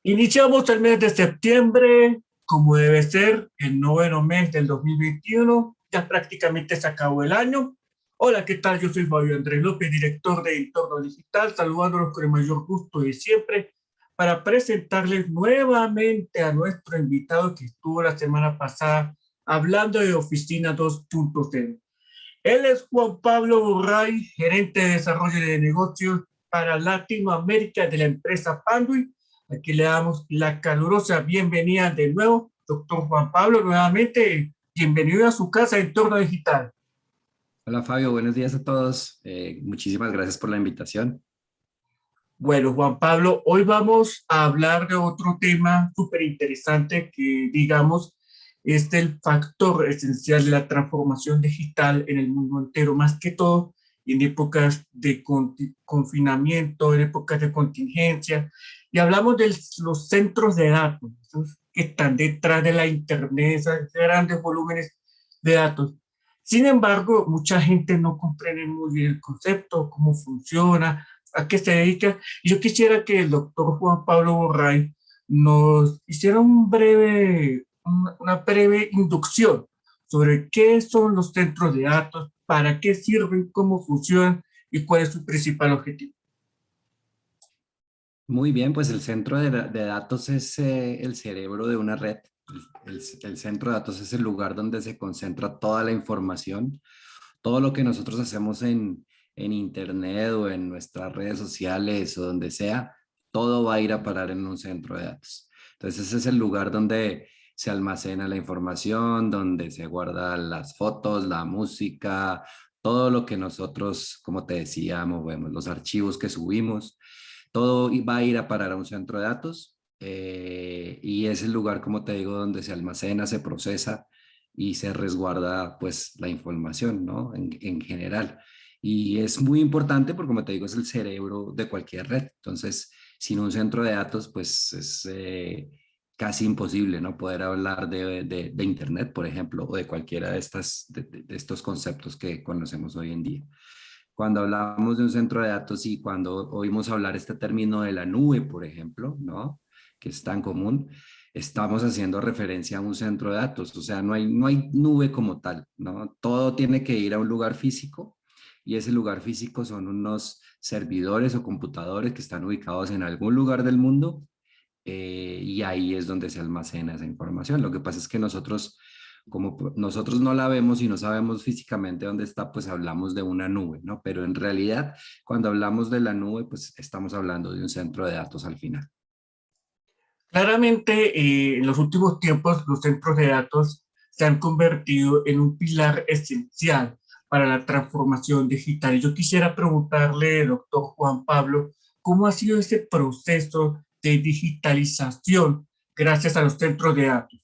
Iniciamos el mes de septiembre, como debe ser, el noveno mes del 2021. Ya prácticamente se acabó el año. Hola, ¿qué tal? Yo soy Fabio Andrés López, director de Entorno Digital, saludándolos con el mayor gusto de siempre para presentarles nuevamente a nuestro invitado que estuvo la semana pasada hablando de Oficina 2.0. Él es Juan Pablo Burray, gerente de desarrollo de negocios para Latinoamérica de la empresa Panduit. Aquí le damos la calurosa bienvenida de nuevo, doctor Juan Pablo, nuevamente bienvenido a su casa de Entorno Digital. Hola Fabio, buenos días a todos. Muchísimas gracias por la invitación. Bueno, Juan Pablo, hoy vamos a hablar de otro tema súper interesante que, digamos, es el factor esencial de la transformación digital en el mundo entero, más que todo en épocas de confinamiento, en épocas de contingencia. Y hablamos de los centros de datos, esos que están detrás de la Internet, esos grandes volúmenes de datos. Sin embargo, mucha gente no comprende muy bien el concepto, cómo funciona, a qué se dedica. Yo quisiera que el doctor Juan Pablo Borray nos hiciera una breve inducción sobre qué son los centros de datos, para qué sirven, cómo funcionan y cuál es su principal objetivo. Muy bien, pues el centro de datos es el cerebro de una red. El centro de datos es el lugar donde se concentra toda la información, todo lo que nosotros hacemos en Internet o en nuestras redes sociales o donde sea, todo va a ir a parar en un centro de datos. Entonces ese es el lugar donde se almacena la información, donde se guardan las fotos, la música, todo lo que nosotros, como te decía, movemos, los archivos que subimos, todo va a ir a parar a un centro de datos y es el lugar, como te digo, donde se almacena, se procesa y se resguarda pues la información, ¿no? En general. Y es muy importante porque, como te digo, es el cerebro de cualquier red. Entonces, sin un centro de datos, pues es casi imposible, ¿no? Poder hablar de Internet, por ejemplo, o de cualquiera de, de estos conceptos que conocemos hoy en día. Cuando hablamos de un centro de datos y cuando oímos hablar este término de la nube, por ejemplo, ¿no? Que es tan común, estamos haciendo referencia a un centro de datos. O sea, no hay nube como tal, ¿no? Todo tiene que ir a un lugar físico y ese lugar físico son unos servidores o computadores que están ubicados en algún lugar del mundo y ahí es donde se almacena esa información. Lo que pasa es que nosotros, como nosotros no la vemos y no sabemos físicamente dónde está, pues hablamos de una nube, ¿no? Pero en realidad, cuando hablamos de la nube, pues estamos hablando de un centro de datos al final. Claramente, en los últimos tiempos, los centros de datos se han convertido en un pilar esencial para la transformación digital. Y yo quisiera preguntarle, doctor Juan Pablo, ¿cómo ha sido ese proceso de digitalización gracias a los centros de datos?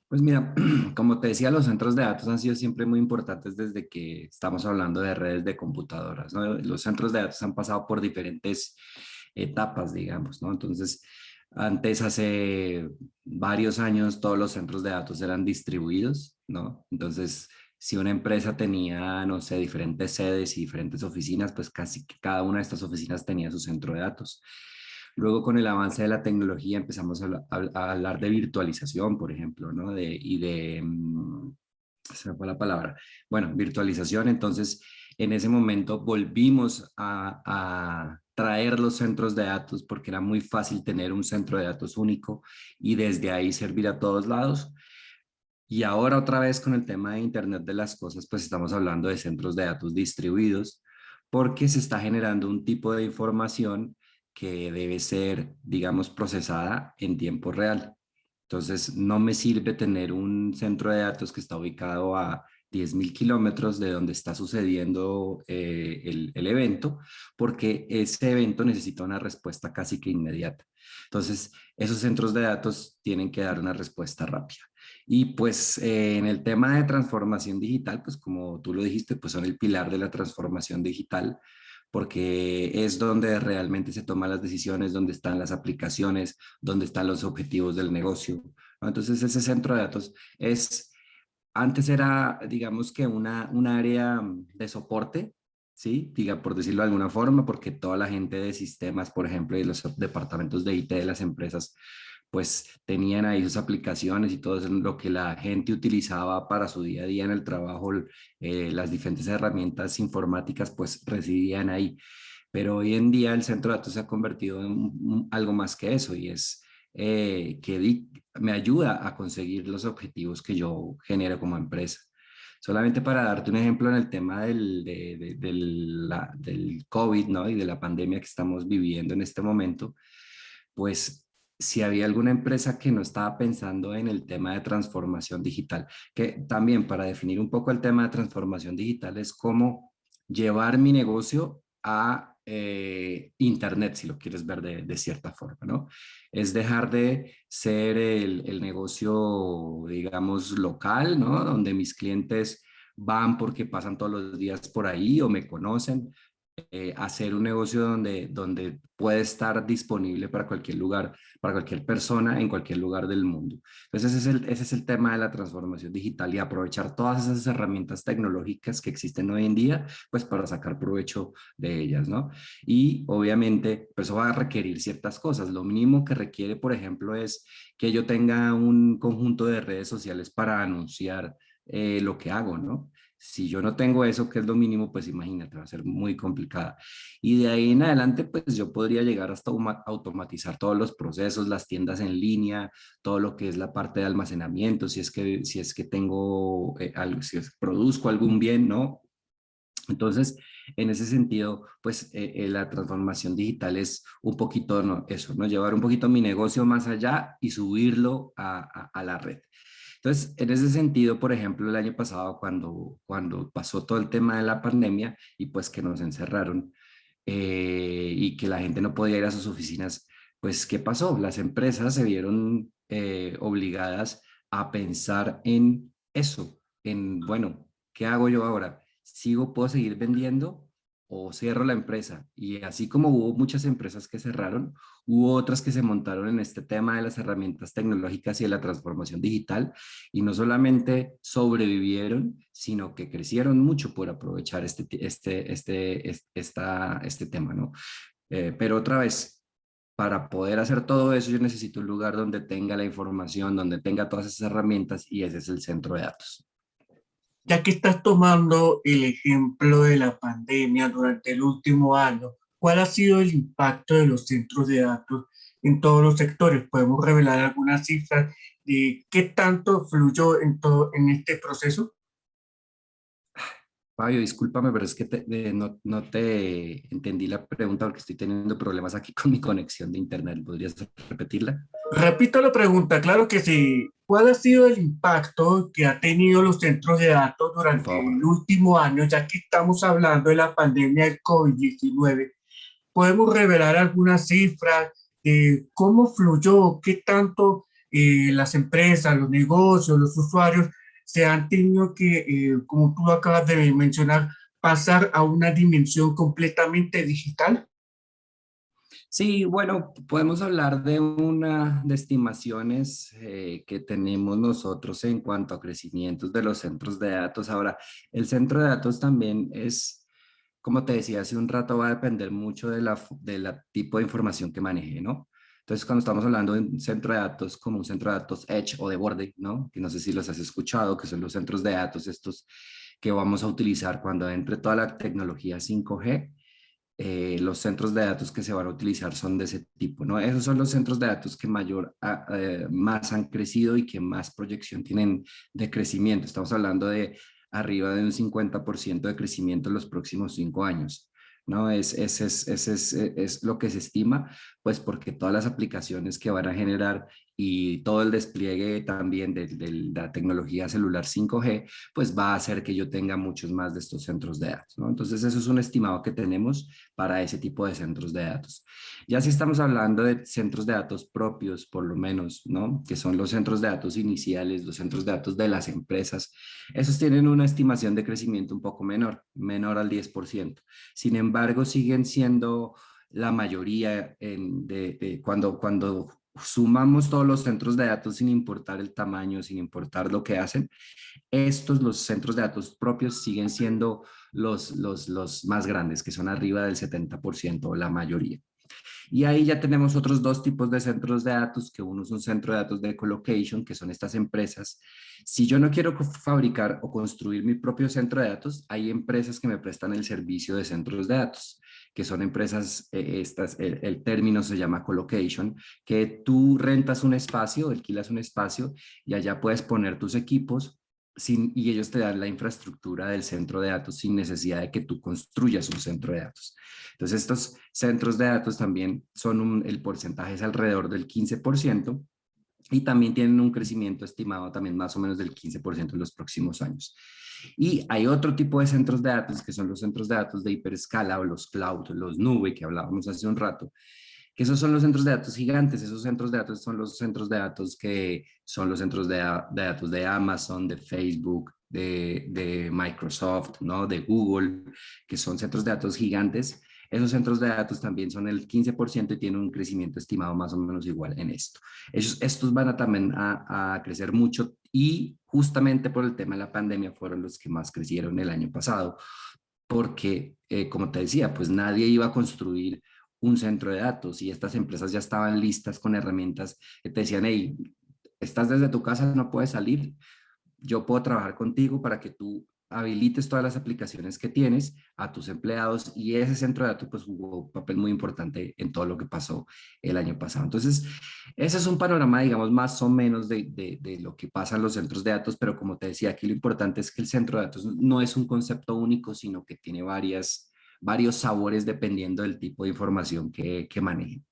Pues mira, como te decía, los centros de datos han sido siempre muy importantes desde que estamos hablando de redes de computadoras, ¿no? Los centros de datos han pasado por diferentes etapas, digamos, ¿no? Entonces, antes, hace varios años, todos los centros de datos eran distribuidos, ¿no? Entonces, si una empresa tenía, no sé, diferentes sedes y diferentes oficinas, pues casi que cada una de estas oficinas tenía su centro de datos. Luego, con el avance de la tecnología, empezamos a hablar de virtualización, por ejemplo, ¿no? Se me fue la palabra. Bueno, virtualización. Entonces, en ese momento volvimos a traer los centros de datos porque era muy fácil tener un centro de datos único y desde ahí servir a todos lados. Y ahora otra vez con el tema de Internet de las cosas, pues estamos hablando de centros de datos distribuidos porque se está generando un tipo de información que debe ser, digamos, procesada en tiempo real. Entonces, no me sirve tener un centro de datos que está ubicado a 10.000 kilómetros de donde está sucediendo el evento, porque ese evento necesita una respuesta casi que inmediata. Entonces, esos centros de datos tienen que dar una respuesta rápida. Y pues en el tema de transformación digital, pues como tú lo dijiste, pues son el pilar de la transformación digital, porque es donde realmente se toman las decisiones, donde están las aplicaciones, donde están los objetivos del negocio, ¿no? Entonces ese centro de datos es, antes era, digamos que una área de soporte, ¿sí? Diga, por decirlo de alguna forma, porque toda la gente de sistemas, por ejemplo, y los departamentos de IT de las empresas, pues tenían ahí sus aplicaciones y todo eso, lo que la gente utilizaba para su día a día en el trabajo, las diferentes herramientas informáticas, pues residían ahí. Pero hoy en día el centro de datos se ha convertido en algo más que eso y es me ayuda a conseguir los objetivos que yo genero como empresa. Solamente para darte un ejemplo en el tema del COVID, ¿no? Y de la pandemia que estamos viviendo en este momento, pues si había alguna empresa que no estaba pensando en el tema de transformación digital, que también para definir un poco el tema de transformación digital es cómo llevar mi negocio a Internet, si lo quieres ver de cierta forma, ¿no? Es dejar de ser el negocio, digamos, local, ¿no? Donde mis clientes van porque pasan todos los días por ahí o me conocen, hacer un negocio donde puede estar disponible para cualquier lugar, para cualquier persona en cualquier lugar del mundo. Entonces ese es el tema de la transformación digital y aprovechar todas esas herramientas tecnológicas que existen hoy en día, pues para sacar provecho de ellas, ¿no? Y obviamente, pues eso va a requerir ciertas cosas. Lo mínimo que requiere, por ejemplo, es que yo tenga un conjunto de redes sociales para anunciar lo que hago, ¿no? Si yo no tengo eso, que es lo mínimo, pues imagínate, va a ser muy complicada. Y de ahí en adelante, pues yo podría llegar hasta automatizar todos los procesos, las tiendas en línea, todo lo que es la parte de almacenamiento, si es que tengo algo, si produzco algún bien, ¿no? Entonces, en ese sentido, pues la transformación digital es un poquito, ¿no? Eso, ¿no? Llevar un poquito mi negocio más allá y subirlo a la red. Entonces, en ese sentido, por ejemplo, el año pasado, cuando pasó todo el tema de la pandemia y pues que nos encerraron y que la gente no podía ir a sus oficinas, pues, ¿qué pasó? Las empresas se vieron obligadas a pensar en eso, en, bueno, ¿qué hago yo ahora? ¿Puedo seguir vendiendo o cierro la empresa? Y así como hubo muchas empresas que cerraron, hubo otras que se montaron en este tema de las herramientas tecnológicas y de la transformación digital y no solamente sobrevivieron, sino que crecieron mucho por aprovechar este tema, ¿no? Pero otra vez, para poder hacer todo eso, yo necesito un lugar donde tenga la información, donde tenga todas esas herramientas y ese es el centro de datos. Ya que estás tomando el ejemplo de la pandemia durante el último año, ¿cuál ha sido el impacto de los centros de datos en todos los sectores? ¿Podemos revelar algunas cifras de qué tanto fluyó en todo en este proceso? Fabio, discúlpame, pero es que no te entendí la pregunta porque estoy teniendo problemas aquí con mi conexión de internet. ¿Podrías repetirla? Repito la pregunta, claro que sí. ¿Cuál ha sido el impacto que ha tenido los centros de datos Por durante favor. el último año, ya que estamos hablando de la pandemia del COVID-19? ¿Podemos revelar algunas cifras de cómo fluyó, qué tanto las empresas, los negocios, los usuarios se han tenido que, como tú acabas de mencionar, pasar a una dimensión completamente digital? Sí, bueno, podemos hablar de estimaciones que tenemos nosotros en cuanto a crecimientos de los centros de datos. Ahora, el centro de datos también es, como te decía hace un rato, va a depender mucho de la tipo de información que maneje, ¿no? Entonces, cuando estamos hablando de un centro de datos como un centro de datos Edge o de borde, ¿no? Que no sé si los has escuchado, que son los centros de datos estos que vamos a utilizar cuando entre toda la tecnología 5G. Los centros de datos que se van a utilizar son de ese tipo, ¿no? Esos son los centros de datos que más han crecido y que más proyección tienen de crecimiento. Estamos hablando de arriba de un 50% de crecimiento en los próximos 5 años, ¿no? Es lo que se estima, pues porque todas las aplicaciones que van a generar y todo el despliegue también de la tecnología celular 5G, pues va a hacer que yo tenga muchos más de estos centros de datos, ¿no? Entonces, eso es un estimado que tenemos para ese tipo de centros de datos. Ya si estamos hablando de centros de datos propios, por lo menos, ¿no? Que son los centros de datos iniciales, los centros de datos de las empresas, esos tienen una estimación de crecimiento un poco menor al 10%. Sin embargo, siguen siendo la mayoría cuando sumamos todos los centros de datos sin importar el tamaño, sin importar lo que hacen, los centros de datos propios siguen siendo los más grandes, que son arriba del 70%, la mayoría. Y ahí ya tenemos otros dos tipos de centros de datos, que uno es un centro de datos de colocation, que son estas empresas. Si yo no quiero fabricar o construir mi propio centro de datos, hay empresas que me prestan el servicio de centros de datos, que son empresas, el término se llama colocation, que tú rentas un espacio, alquilas un espacio y allá puedes poner tus equipos y ellos te dan la infraestructura del centro de datos sin necesidad de que tú construyas un centro de datos. Entonces, estos centros de datos también el porcentaje es alrededor del 15% y también tienen un crecimiento estimado también más o menos del 15% en los próximos años. Y hay otro tipo de centros de datos que son los centros de datos de hiperescala o los cloud, los nube que hablábamos hace un rato, que esos son los centros de datos gigantes. Esos centros de datos son los centros de datos que son los centros de datos de Amazon, de Facebook, de Microsoft, ¿no? De Google, que son centros de datos gigantes. Esos centros de datos también son el 15% y tienen un crecimiento estimado más o menos igual en esto. Estos van también a crecer mucho y justamente por el tema de la pandemia fueron los que más crecieron el año pasado, porque, como te decía, pues nadie iba a construir un centro de datos y estas empresas ya estaban listas con herramientas que te decían, hey, estás desde tu casa, no puedes salir, yo puedo trabajar contigo para que tú habilites todas las aplicaciones que tienes a tus empleados y ese centro de datos pues jugó un papel muy importante en todo lo que pasó el año pasado. Entonces, ese es un panorama, digamos, más o menos de lo que pasa en los centros de datos, pero como te decía, aquí lo importante es que el centro de datos no es un concepto único, sino que tiene varios sabores dependiendo del tipo de información que maneje.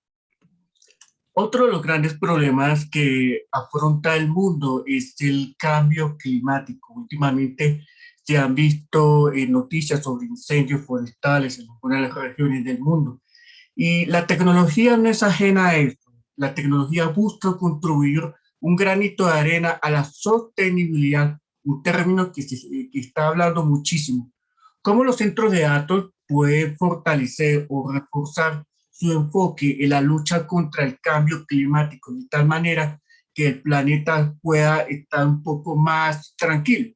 Otro de los grandes problemas que afronta el mundo es el cambio climático. Últimamente se han visto noticias sobre incendios forestales en algunas de las regiones del mundo. Y la tecnología no es ajena a esto. La tecnología busca contribuir un granito de arena a la sostenibilidad, un término que está hablando muchísimo. ¿Cómo los centros de datos pueden fortalecer o reforzar su enfoque en la lucha contra el cambio climático de tal manera que el planeta pueda estar un poco más tranquilo?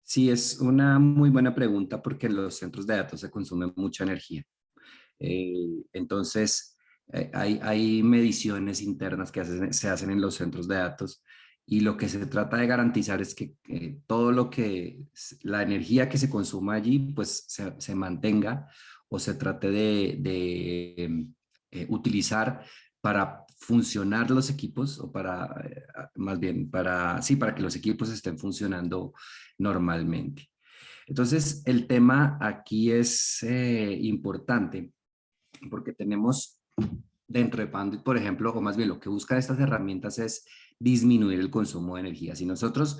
Sí, es una muy buena pregunta porque en los centros de datos se consume mucha energía. Entonces, hay mediciones internas que se hacen en los centros de datos y lo que se trata de garantizar es que todo la energía que se consuma allí, pues se mantenga o se trate de utilizar para funcionar los equipos o más bien, sí, para que los equipos estén funcionando normalmente. Entonces, el tema aquí es importante porque tenemos dentro de Panduit, por ejemplo, o más bien lo que buscan estas herramientas es disminuir el consumo de energía. Si nosotros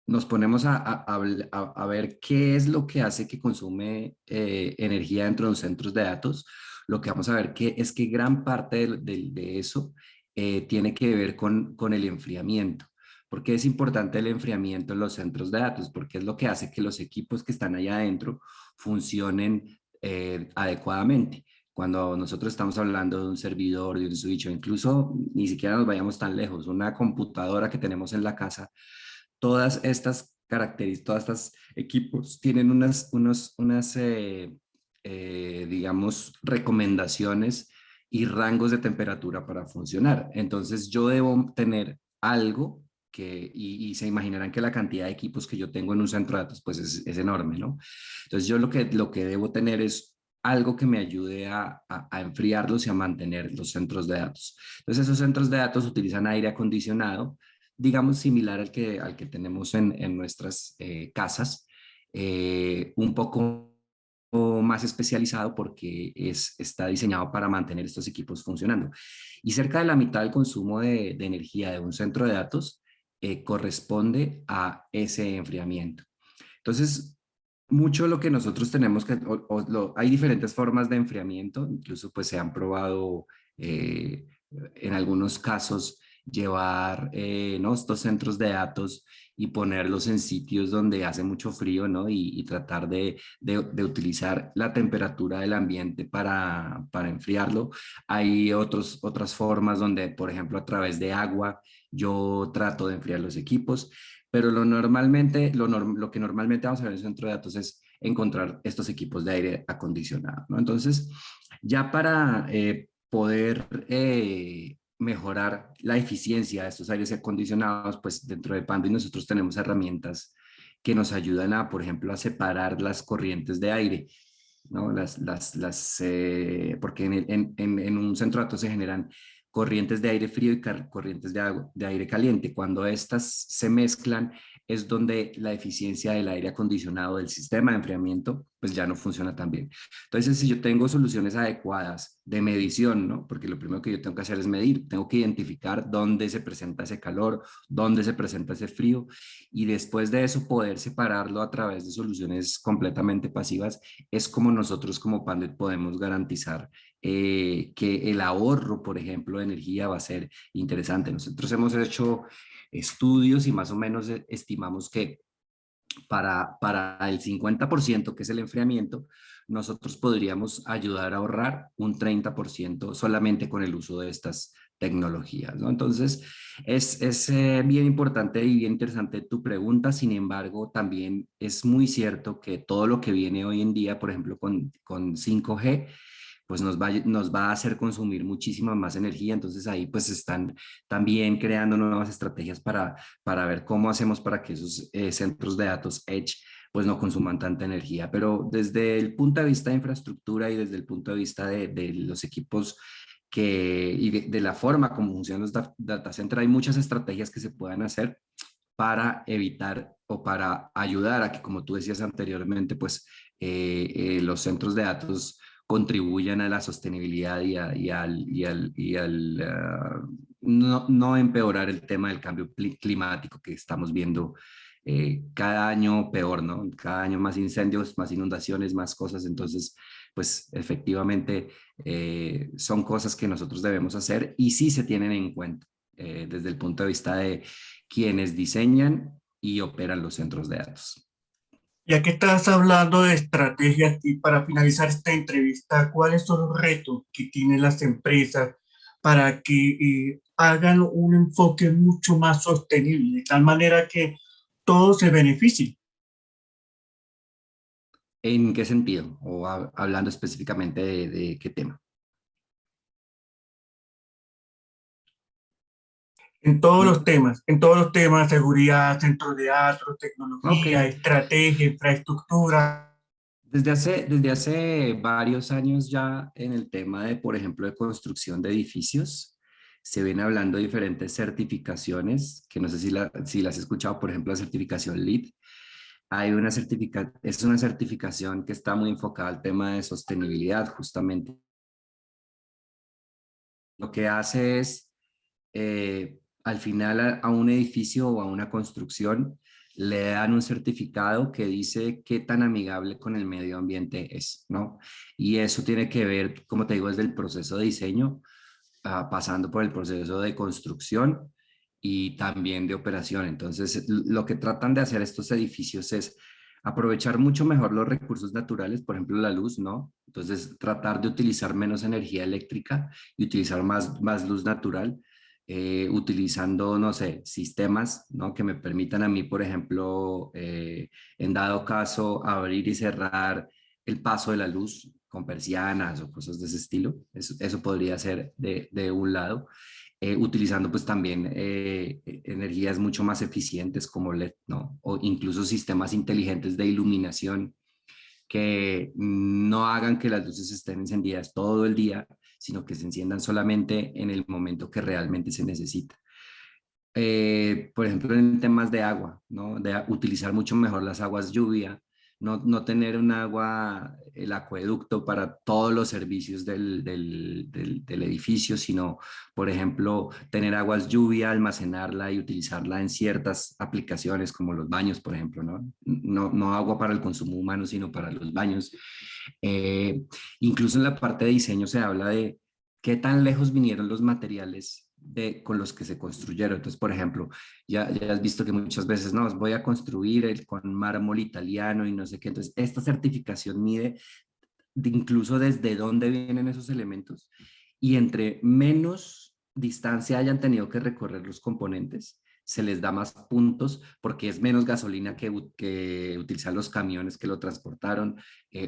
nos ponemos a ver qué es lo que hace que consume energía dentro de los centros de datos, lo que vamos a ver es que gran parte de eso tiene que ver con el enfriamiento. ¿Por qué es importante el enfriamiento en los centros de datos? Porque es lo que hace que los equipos que están allá adentro funcionen adecuadamente. Cuando nosotros estamos hablando de un servidor, de un switch, o incluso ni siquiera nos vayamos tan lejos, una computadora que tenemos en la casa, todas estas características, todos estos equipos tienen digamos, recomendaciones y rangos de temperatura para funcionar. Entonces yo debo tener algo y se imaginarán que la cantidad de equipos que yo tengo en un centro de datos pues es enorme, ¿no? Entonces yo lo que debo tener es algo que me ayude a enfriarlos y a mantener los centros de datos. Entonces esos centros de datos utilizan aire acondicionado, digamos similar al que tenemos en nuestras casas, un poco más especializado porque está diseñado para mantener estos equipos funcionando. Y cerca de la mitad del consumo de energía de un centro de datos corresponde a ese enfriamiento. Entonces, mucho de lo que nosotros tenemos hay diferentes formas de enfriamiento, incluso pues se han probado en algunos casos llevar ¿no? estos centros de datos y ponerlos en sitios donde hace mucho frío, ¿no? Y tratar de utilizar la temperatura del ambiente para enfriarlo. Hay otras formas donde, por ejemplo, a través de agua, yo trato de enfriar los equipos, pero lo que normalmente vamos a ver en el centro de datos es encontrar estos equipos de aire acondicionado, ¿no? Entonces, ya para poder mejorar la eficiencia de estos aires acondicionados, pues dentro de Pandu nosotros tenemos herramientas que nos ayudan a, por ejemplo, a separar las corrientes de aire, ¿no? Porque en un centro de datos se generan corrientes de aire frío y corrientes de aire caliente. Cuando estas se mezclan es donde la eficiencia del aire acondicionado del sistema de enfriamiento pues ya no funciona tan bien. Entonces, si yo tengo soluciones adecuadas de medición, ¿no? Porque lo primero que yo tengo que hacer es medir, tengo que identificar dónde se presenta ese calor, dónde se presenta ese frío y después de eso poder separarlo a través de soluciones completamente pasivas es como nosotros como Panduit podemos garantizar que el ahorro, por ejemplo, de energía va a ser interesante. Nosotros hemos hecho estudios y más o menos estimamos que para el 50%, que es el enfriamiento, nosotros podríamos ayudar a ahorrar un 30% solamente con el uso de estas tecnologías, ¿no? Entonces, es bien importante y bien interesante tu pregunta. Sin embargo, también es muy cierto que todo lo que viene hoy en día, por ejemplo, con 5G, pues nos va a hacer consumir muchísima más energía. Entonces ahí pues están también creando nuevas estrategias para ver cómo hacemos para que esos centros de datos Edge pues no consuman tanta energía. Pero desde el punto de vista de infraestructura y desde el punto de vista de los equipos y de la forma como funcionan los data centers, hay muchas estrategias que se puedan hacer para evitar o para ayudar a que, como tú decías anteriormente, pues los centros de datos contribuyan a la sostenibilidad no empeorar el tema del cambio climático que estamos viendo cada año peor, ¿no? Cada año más incendios, más inundaciones, más cosas. Entonces, pues efectivamente son cosas que nosotros debemos hacer y sí se tienen en cuenta desde el punto de vista de quienes diseñan y operan los centros de datos. Ya que estás hablando de estrategias y para finalizar esta entrevista, ¿cuáles son los retos que tienen las empresas para que hagan un enfoque mucho más sostenible, de tal manera que todos se beneficien? ¿En qué sentido? O hablando específicamente de qué tema. En todos los temas, seguridad, centro de datos, Ok. tecnología, estrategia, infraestructura. Desde hace varios años ya en el tema de, por ejemplo, de construcción de edificios, se viene hablando de diferentes certificaciones, que no sé si las has escuchado, por ejemplo, la certificación LEED. Es una certificación que está muy enfocada al tema de sostenibilidad, justamente. Lo que hace es al final a un edificio o a una construcción le dan un certificado que dice qué tan amigable con el medio ambiente es, ¿no? Y eso tiene que ver, como te digo, desde el proceso de diseño, pasando por el proceso de construcción y también de operación. Entonces, lo que tratan de hacer estos edificios es aprovechar mucho mejor los recursos naturales, por ejemplo, la luz, ¿no? Entonces, tratar de utilizar menos energía eléctrica y utilizar más luz natural, utilizando, no sé, sistemas, ¿no? Que me permitan a mí, por ejemplo, en dado caso, abrir y cerrar el paso de la luz con persianas o cosas de ese estilo. Eso podría ser de un lado. Utilizando pues también energías mucho más eficientes como LED, ¿no? O incluso sistemas inteligentes de iluminación que no hagan que las luces estén encendidas todo el día, sino que se enciendan solamente en el momento que realmente se necesita. Por ejemplo, en temas de agua, ¿no? De utilizar mucho mejor las aguas lluvia, no tener un agua, el acueducto para todos los servicios del edificio, sino, por ejemplo, tener aguas lluvia, almacenarla y utilizarla en ciertas aplicaciones como los baños, por ejemplo, ¿no? No agua para el consumo humano, sino para los baños. Eh, Incluso en la parte de diseño se habla de qué tan lejos vinieron los materiales con los que se construyeron. Entonces, por ejemplo, ya has visto que muchas veces, no, voy a construir con mármol italiano y no sé qué. Entonces, esta certificación mide incluso desde dónde vienen esos elementos, y entre menos distancia hayan tenido que recorrer los componentes, se les da más puntos porque es menos gasolina que utilizar los camiones que lo transportaron,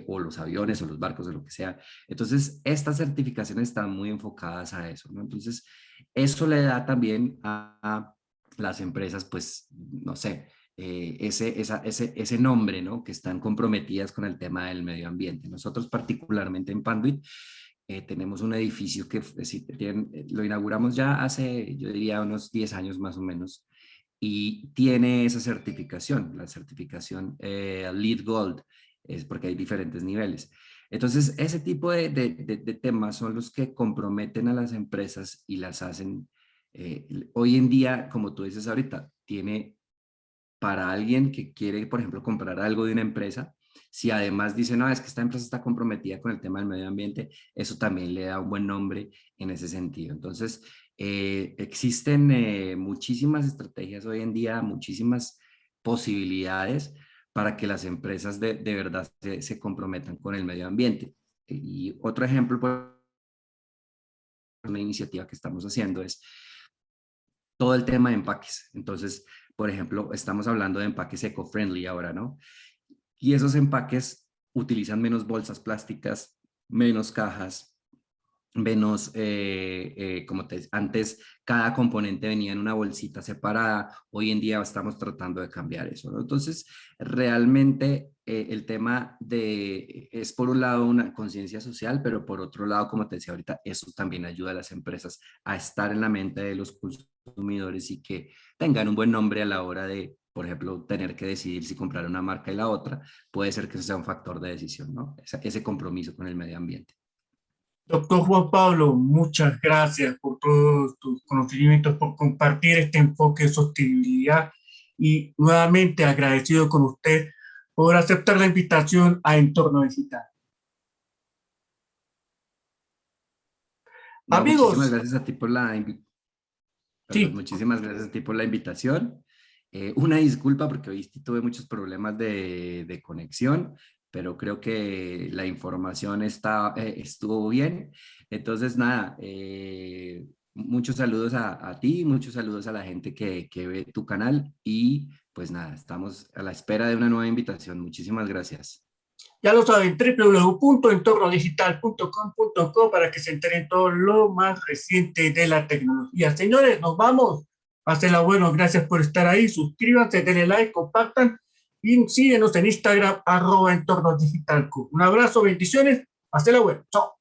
o los aviones o los barcos o lo que sea. Entonces, estas certificaciones están muy enfocadas a eso, ¿no? Entonces, eso le da también a las empresas, pues, no sé, ese nombre, ¿no? Que están comprometidas con el tema del medio ambiente. Nosotros particularmente en Panduit tenemos un edificio que lo inauguramos ya hace, yo diría, unos 10 años más o menos, y tiene esa certificación, la certificación LEED Gold, es porque hay diferentes niveles. Entonces, ese tipo de temas son los que comprometen a las empresas y las hacen, hoy en día, como tú dices ahorita, tiene para alguien que quiere, por ejemplo, comprar algo de una empresa, si además dice, no, es que esta empresa está comprometida con el tema del medio ambiente, eso también le da un buen nombre en ese sentido. Entonces, existen muchísimas estrategias hoy en día, muchísimas posibilidades para que las empresas de verdad se comprometan con el medio ambiente. Y otro ejemplo, pues, una iniciativa que estamos haciendo es todo el tema de empaques. Entonces, por ejemplo, estamos hablando de empaques eco-friendly ahora, ¿no? Y esos empaques utilizan menos bolsas plásticas, menos cajas, menos, antes cada componente venía en una bolsita separada, hoy en día estamos tratando de cambiar eso, ¿no? Entonces, realmente el tema es por un lado una conciencia social, pero por otro lado, como te decía ahorita, eso también ayuda a las empresas a estar en la mente de los consumidores y que tengan un buen nombre a la hora de, por ejemplo, tener que decidir si comprar una marca y la otra. Puede ser que eso sea un factor de decisión, ¿no? Ese compromiso con el medio ambiente. Doctor Juan Pablo, muchas gracias por todos tus conocimientos, por compartir este enfoque de sostenibilidad y nuevamente agradecido con usted por aceptar la invitación a Entorno Digital. No, muchísimas Amigos, gracias a ti por perdón, sí, muchísimas gracias a ti por la invitación. Una disculpa porque hoy sí tuve muchos problemas de conexión, pero creo que la información estuvo bien. Entonces, nada, muchos saludos a ti, muchos saludos a la gente que ve tu canal y pues nada, estamos a la espera de una nueva invitación. Muchísimas gracias. ya lo saben, www.entornodigital.com.co para que se enteren todo lo más reciente de la tecnología. Señores, nos vamos. Pásenla bueno, gracias por estar ahí. Suscríbanse, denle like, compartan y síguenos en Instagram, @entornodigital. Un abrazo, bendiciones. Pásenla bueno. Chao.